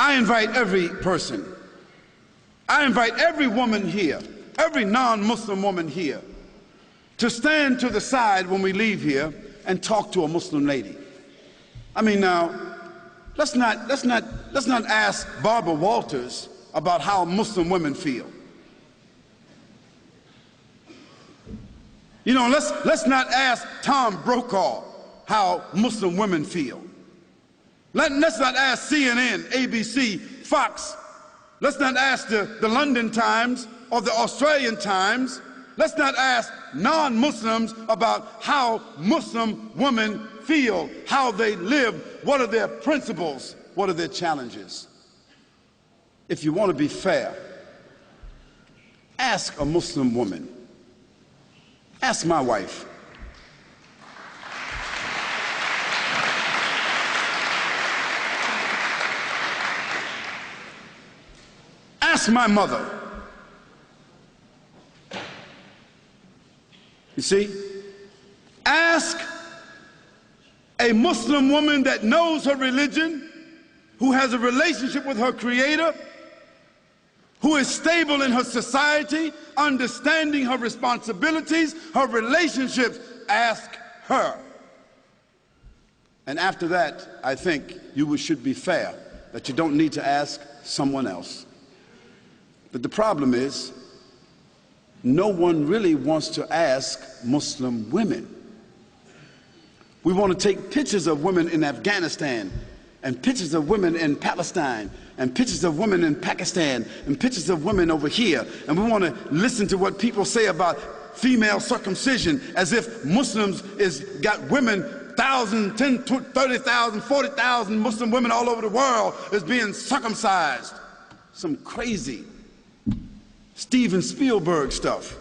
I invite every person, I invite every woman here, every non-Muslim woman here, to stand to the side when we leave here and talk to a Muslim lady. I mean, now, let's not ask Barbara Walters about how Muslim women feel. You know, let's not ask Tom Brokaw how Muslim women feel. Let's not ask CNN, ABC, Fox. Let's not ask the London Times or the Australian Times. Let's not ask non-Muslims about how Muslim women feel, how they live, what are their principles, what are their challenges. If you want to be fair, ask a Muslim woman. Ask my wife. Ask my mother. You see? Ask a Muslim woman that knows her religion, who has a relationship with her Creator, who is stable in her society, understanding her responsibilities, her relationships. Ask her. And after that, I think you should be fair, that you don't need to ask someone else. But the problem is, no one really wants to ask Muslim women. We want to take pictures of women in Afghanistan, and pictures of women in Palestine, and pictures of women in Pakistan, and pictures of women over here, and we want to listen to what people say about female circumcision as if Muslims got women, 1,000, 10, 30,000, 40,000 Muslim women all over the world is being circumcised. Some crazy Steven Spielberg stuff.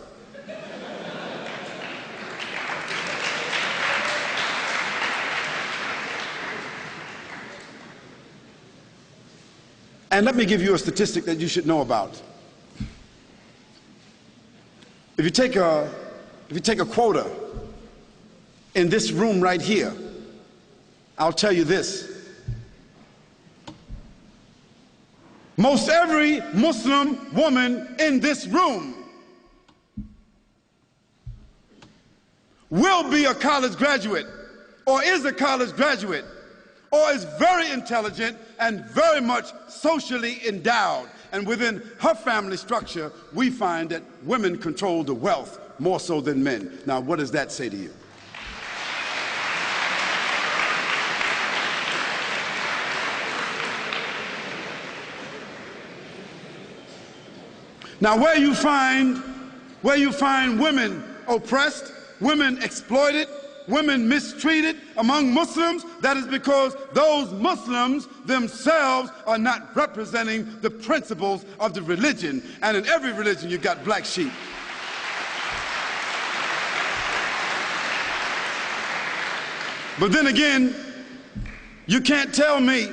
And let me give you a statistic that you should know about. If you take a quota in this room right here, I'll tell you this. Most every Muslim woman in this room will be a college graduate, or is a college graduate, or is very intelligent and very much socially endowed. And within her family structure, we find that women control the wealth more so than men. Now, what does that say to you? Now, where you find women oppressed, women exploited, women mistreated among Muslims, that is because those Muslims themselves are not representing the principles of the religion. And in every religion, you've got black sheep. But then again, you can't tell me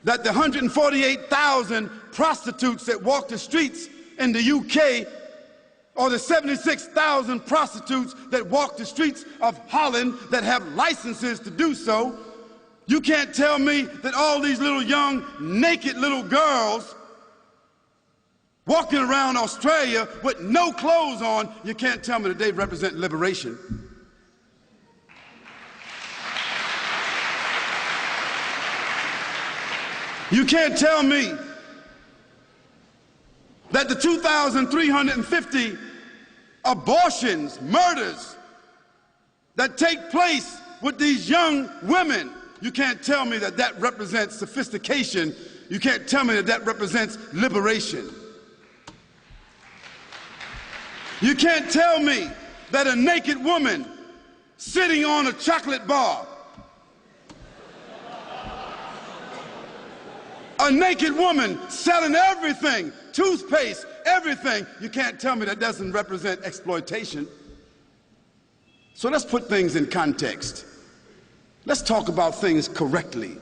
that the 148,000 prostitutes that walk the streets in the UK, or the 76,000 prostitutes that walk the streets of Holland that have licenses to do so, you can't tell me that all these little young, naked little girls walking around Australia with no clothes on, you can't tell me that they represent liberation. You can't tell me that the 2,350 abortions, murders that take place with these young women, you can't tell me that that represents sophistication. You can't tell me that that represents liberation. You can't tell me that a naked woman sitting on a chocolate bar, a naked woman selling everything, toothpaste, everything, you can't tell me that doesn't represent exploitation. So let's put things in context. Let's talk about things correctly,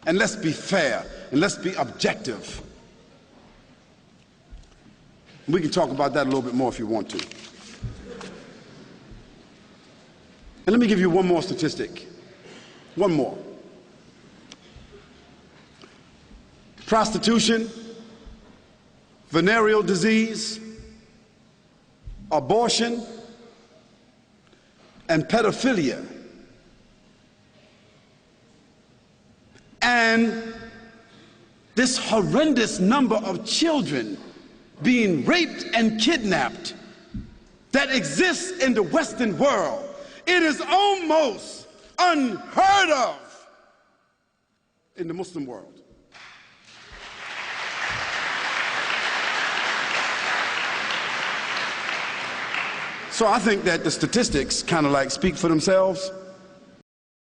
and let's be fair, and let's be objective. We can talk about that a little bit more if you want to. And let me give you one more statistic. One more. prostitution, venereal disease, abortion, and pedophilia. And this horrendous number of children being raped and kidnapped that exists in the Western world. It is almost unheard of in the Muslim world. So I think that the statistics kind of like speak for themselves.